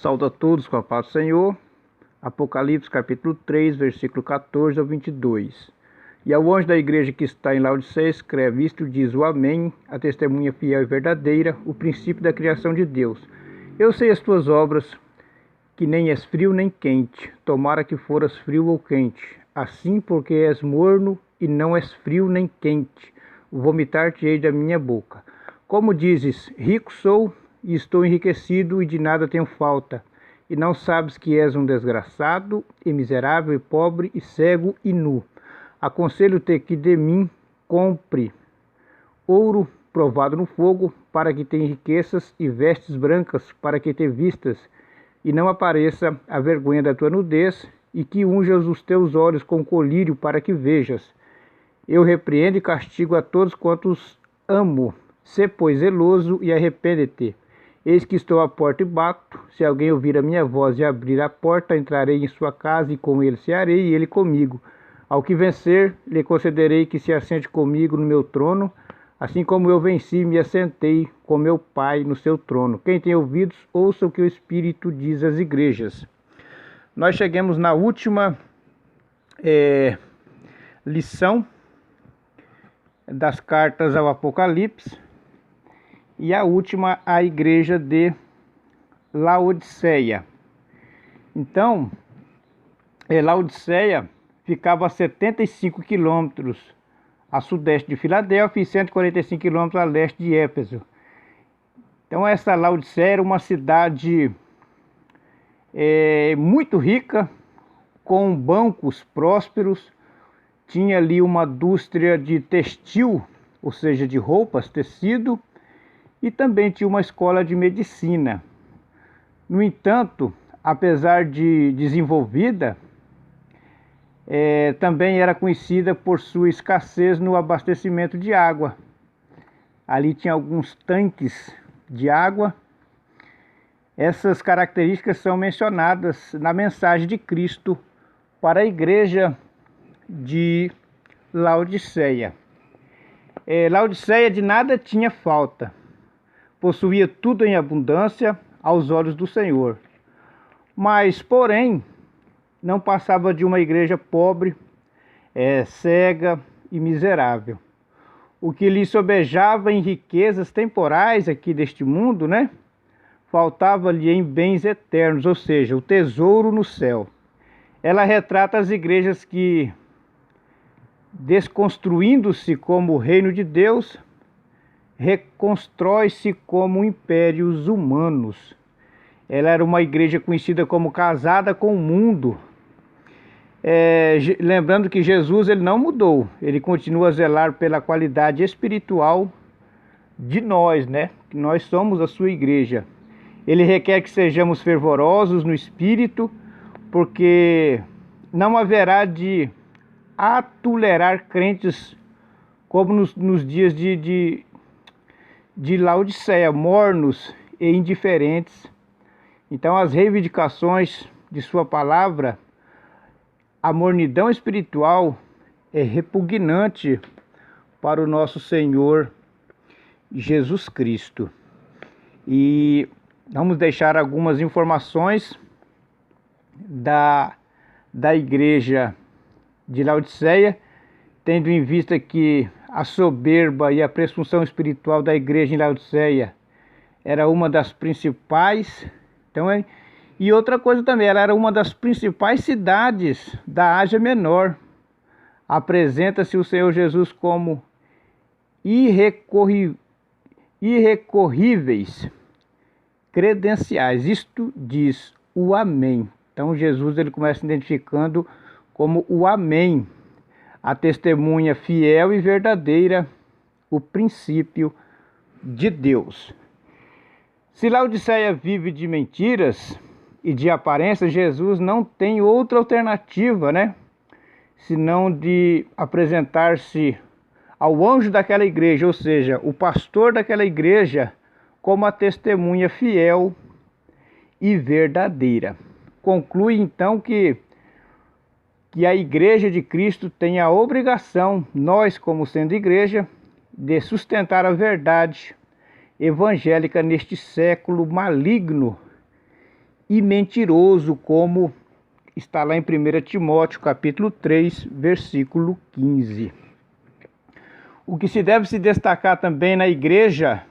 Saúde a todos com a paz do Senhor. Apocalipse capítulo 3, versículo 14 ao 22. E ao anjo da igreja que está em Laodiceia escreve: isto diz o Amém, a testemunha fiel e verdadeira, o princípio da criação de Deus. Eu sei as tuas obras, que nem és frio nem quente, tomara que foras frio ou quente. Assim, porque és morno e não és frio nem quente, vomitar-te-ei da minha boca. Como dizes, rico sou e estou enriquecido e de nada tenho falta, e não sabes que és um desgraçado, e miserável, e pobre, e cego, e nu. Aconselho-te que de mim compre ouro provado no fogo, para que tenha riquezas, e vestes brancas, para que te vistas, e não apareça a vergonha da tua nudez, e que unjas os teus olhos com colírio, para que vejas. Eu repreendo e castigo a todos quantos amo. Sê, pois, zeloso e arrepende-te. Eis que estou à porta e bato. Se alguém ouvir a minha voz e abrir a porta, entrarei em sua casa e com ele cearei e ele comigo. Ao que vencer, lhe concederei que se assente comigo no meu trono, assim como eu venci e me assentei com meu Pai no seu trono. Quem tem ouvidos, ouça o que o Espírito diz às igrejas. Nós chegamos na última lição das cartas ao Apocalipse, e a última, a igreja de Laodiceia. Então, Laodiceia ficava a 75 quilômetros a sudeste de Filadélfia e 145 quilômetros a leste de Éfeso. Então, essa Laodiceia era uma cidade muito rica, com bancos prósperos, tinha ali uma indústria de textil, ou seja, de roupas, tecido, e também tinha uma escola de medicina. No entanto, apesar de desenvolvida, também era conhecida por sua escassez no abastecimento de água. Ali tinha alguns tanques de água. Essas características são mencionadas na mensagem de Cristo para a igreja de Laodiceia. Laodiceia de nada tinha falta. Possuía tudo em abundância aos olhos do Senhor. Mas, porém, não passava de uma igreja pobre, cega e miserável. O que lhe sobejava em riquezas temporais aqui deste mundo, faltava-lhe em bens eternos, ou seja, o tesouro no céu. Ela retrata as igrejas que, desconstruindo-se como o reino de Deus, reconstrói-se como impérios humanos. Ela era uma igreja conhecida como casada com o mundo. Lembrando que Jesus ele não mudou, ele continua a zelar pela qualidade espiritual de nós, que nós somos a sua igreja. Ele requer que sejamos fervorosos no espírito, porque não haverá de atolerar crentes como nos dias de Laodiceia, mornos e indiferentes. Então, as reivindicações de sua palavra, a mornidão espiritual é repugnante para o nosso Senhor Jesus Cristo. E vamos deixar algumas informações da igreja de Laodiceia, tendo em vista que a soberba e a presunção espiritual da igreja em Laodiceia era uma das principais. E outra coisa também, ela era uma das principais cidades da Ásia Menor. Apresenta-se o Senhor Jesus como irrecorríveis credenciais. Isto diz o Amém. Então Jesus ele começa identificando como o Amém, a testemunha fiel e verdadeira, o princípio de Deus. Se Laodiceia vive de mentiras e de aparência, Jesus não tem outra alternativa, senão de apresentar-se ao anjo daquela igreja, ou seja, o pastor daquela igreja, como a testemunha fiel e verdadeira. Conclui então que a igreja de Cristo tem a obrigação, nós como sendo igreja, de sustentar a verdade evangélica neste século maligno e mentiroso, como está lá em 1 Timóteo, capítulo 3, versículo 15. O que se deve se destacar também na igreja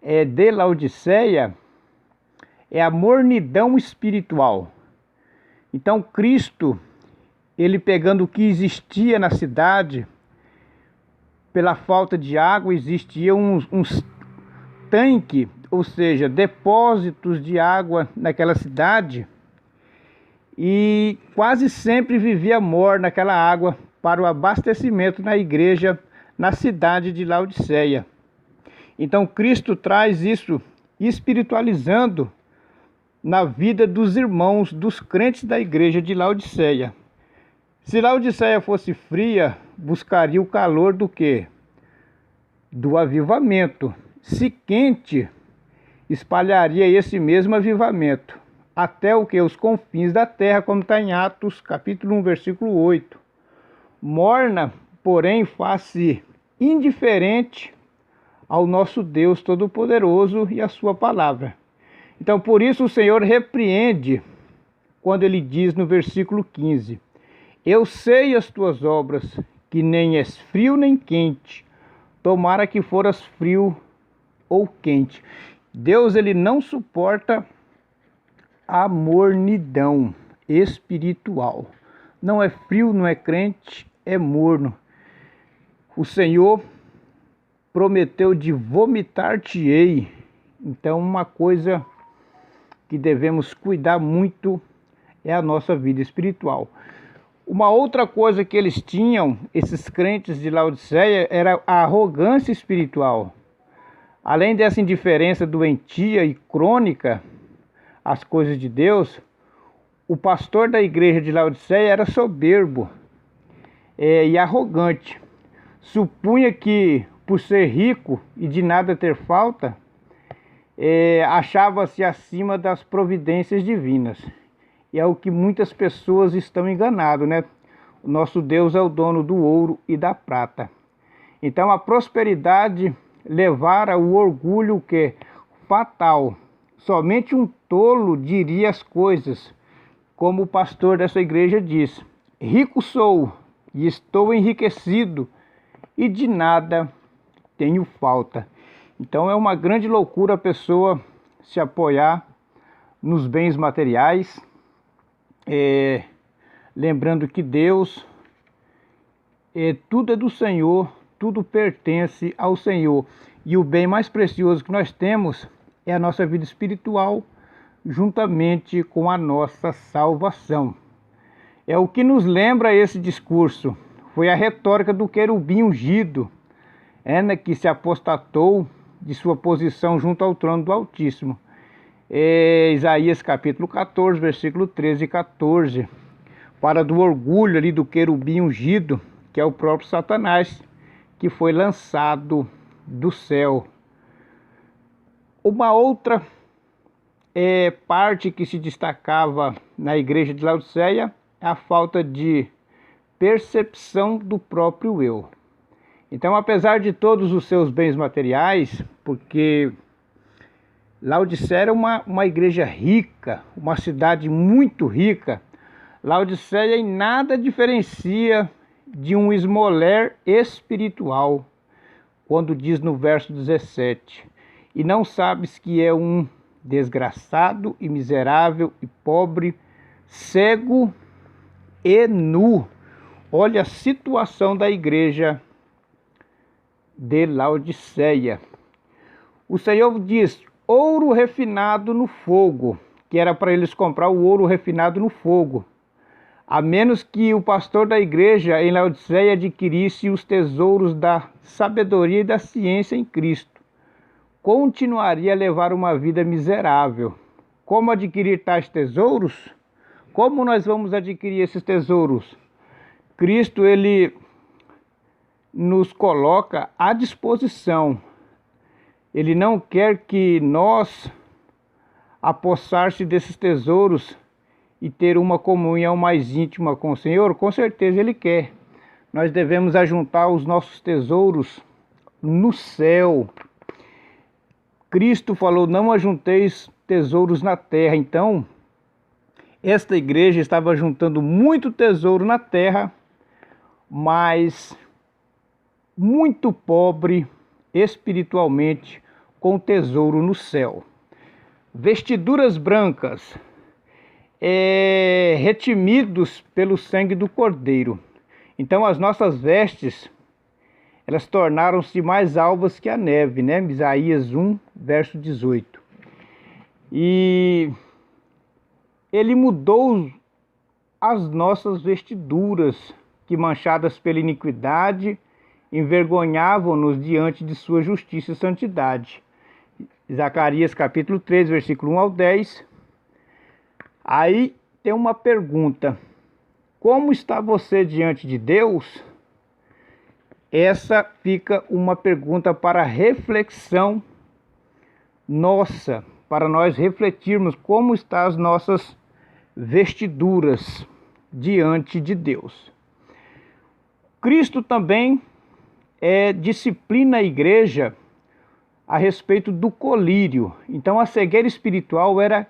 de Laodiceia é a mornidão espiritual. Então Cristo, ele pegando o que existia na cidade, pela falta de água, existiam uns tanques, ou seja, depósitos de água naquela cidade, e quase sempre vivia morna aquela água para o abastecimento na igreja, na cidade de Laodiceia. Então Cristo traz isso, espiritualizando na vida dos irmãos, dos crentes da igreja de Laodiceia. Se Laodiceia fosse fria, buscaria o calor do quê? Do avivamento. Se quente, espalharia esse mesmo avivamento até o que? Os confins da terra, como está em Atos, capítulo 1, versículo 8. Morna, porém, faz-se indiferente ao nosso Deus Todo-Poderoso e à sua palavra. Então, por isso o Senhor repreende quando ele diz no versículo 15: eu sei as tuas obras, que nem és frio nem quente, tomara que foras frio ou quente. Deus, ele não suporta a mornidão espiritual. Não é frio, não é crente, é morno. O Senhor prometeu de vomitar-te-ei. Então, uma coisa que devemos cuidar muito é a nossa vida espiritual. Uma outra coisa que eles tinham, esses crentes de Laodiceia, era a arrogância espiritual. Além dessa indiferença doentia e crônica às coisas de Deus, o pastor da igreja de Laodiceia era soberbo e arrogante. Supunha que, por ser rico e de nada ter falta, achava-se acima das providências divinas. E é o que muitas pessoas estão enganadas, né? O nosso Deus é o dono do ouro e da prata. Então a prosperidade levara o orgulho que é fatal. Somente um tolo diria as coisas, como o pastor dessa igreja diz: rico sou e estou enriquecido e de nada tenho falta. Então é uma grande loucura a pessoa se apoiar nos bens materiais, lembrando que Deus, tudo é do Senhor, tudo pertence ao Senhor. E o bem mais precioso que nós temos é a nossa vida espiritual, juntamente com a nossa salvação. É o que nos lembra esse discurso. Foi a retórica do querubim ungido, que se apostatou de sua posição junto ao trono do Altíssimo. Isaías capítulo 14, versículo 13 e 14. Para do orgulho ali do querubim ungido, que é o próprio Satanás, que foi lançado do céu. Uma outra parte que se destacava na igreja de Laodiceia é a falta de percepção do próprio eu. Então, apesar de todos os seus bens materiais, porque Laodiceia era uma igreja rica, uma cidade muito rica, Laodiceia em nada diferencia de um esmoler espiritual, quando diz no verso 17: e não sabes que é um desgraçado e miserável e pobre, cego e nu. Olha a situação da igreja de Laodiceia. O Senhor diz: ouro refinado no fogo, que era para eles comprar o ouro refinado no fogo. A menos que o pastor da igreja em Laodiceia adquirisse os tesouros da sabedoria e da ciência em Cristo, continuaria a levar uma vida miserável. Como adquirir tais tesouros? Como nós vamos adquirir esses tesouros? Cristo, ele nos coloca à disposição. Ele não quer que nós apossar-se desses tesouros e ter uma comunhão mais íntima com o Senhor. Com certeza Ele quer. Nós devemos ajuntar os nossos tesouros no céu. Cristo falou: não ajunteis tesouros na terra. Então, esta igreja estava juntando muito tesouro na terra, mas muito pobre espiritualmente, com tesouro no céu. Vestiduras brancas, retimidos pelo sangue do Cordeiro. Então as nossas vestes, elas tornaram-se mais alvas que a neve, né? Isaías 1, verso 18. E ele mudou as nossas vestiduras, que manchadas pela iniquidade, envergonhavam-nos diante de sua justiça e santidade. Zacarias capítulo 3, versículo 1 ao 10. Aí tem uma pergunta: como está você diante de Deus? Essa fica uma pergunta para reflexão nossa, para nós refletirmos como estão as nossas vestiduras diante de Deus. Cristo também disciplina a igreja a respeito do colírio. Então a cegueira espiritual era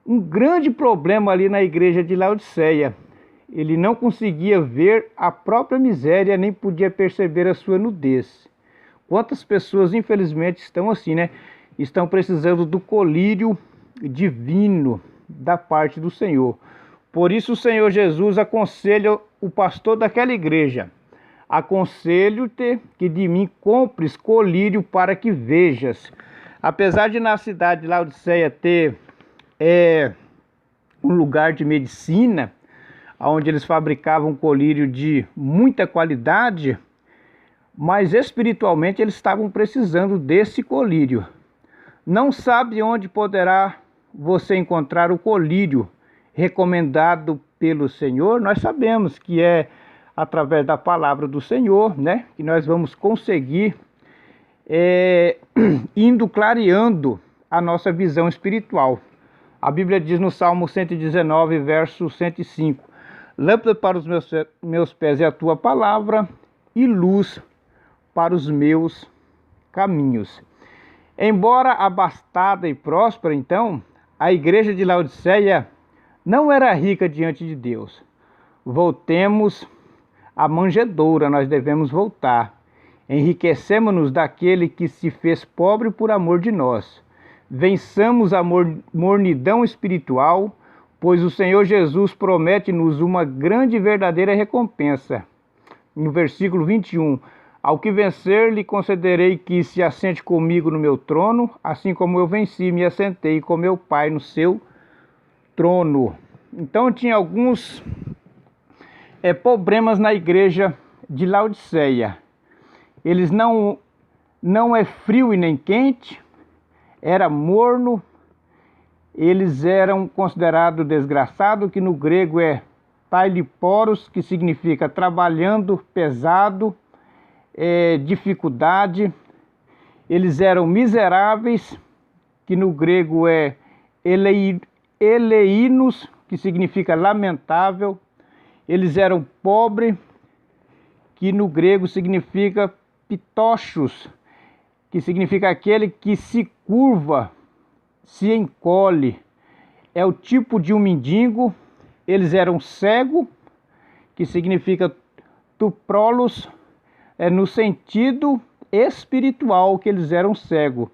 um grande problema ali na igreja de Laodiceia. Ele não conseguia ver a própria miséria, nem podia perceber a sua nudez. Quantas pessoas, infelizmente, estão assim, né? Estão precisando do colírio divino da parte do Senhor. Por isso o Senhor Jesus aconselha o pastor daquela igreja: aconselho-te que de mim compres colírio para que vejas. Apesar de na cidade de Laodiceia ter um lugar de medicina, onde eles fabricavam colírio de muita qualidade, mas espiritualmente eles estavam precisando desse colírio. Não sabe onde poderá você encontrar o colírio recomendado pelo Senhor? Nós sabemos que é através da palavra do Senhor, né, que nós vamos conseguir indo clareando a nossa visão espiritual. A Bíblia diz no Salmo 119, verso 105: lâmpada para os meus pés é a tua palavra e luz para os meus caminhos. Embora abastada e próspera, então, a igreja de Laodiceia não era rica diante de Deus. Voltemos à manjedoura, nós devemos voltar. Enriquecemos-nos daquele que se fez pobre por amor de nós. Vençamos a mornidão espiritual, pois o Senhor Jesus promete-nos uma grande e verdadeira recompensa. No versículo 21, ao que vencer, lhe concederei que se assente comigo no meu trono, assim como eu venci e me assentei com meu Pai no seu trono. Então tinha alguns problemas na igreja de Laodiceia. Eles não é frio e nem quente, era morno. Eles eram considerados desgraçados, que no grego é taileporos, que significa trabalhando pesado, dificuldade. Eles eram miseráveis, que no grego é eleinos, que significa lamentável. Eles eram pobres, que no grego significa pitochos, que significa aquele que se curva, se encolhe. É o tipo de um mendigo. Eles eram cego, que significa tuprolos, no sentido espiritual que eles eram cegos.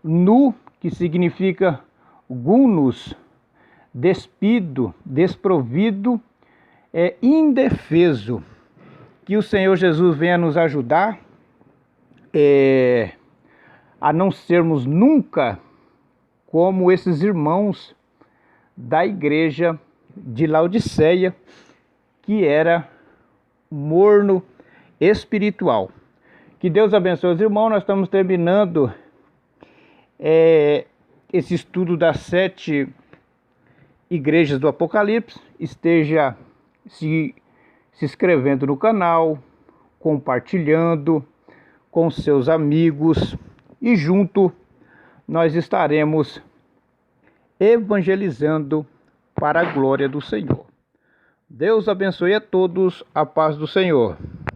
Nu, que significa gunus, despido, desprovido, indefeso. Que o Senhor Jesus venha nos ajudar a não sermos nunca como esses irmãos da igreja de Laodiceia, que era morno espiritual. Que Deus abençoe os irmãos. Nós estamos terminando esse estudo das 7 igrejas do Apocalipse. Esteja se inscrevendo no canal, compartilhando com seus amigos, e junto nós estaremos evangelizando para a glória do Senhor. Deus abençoe a todos, a paz do Senhor.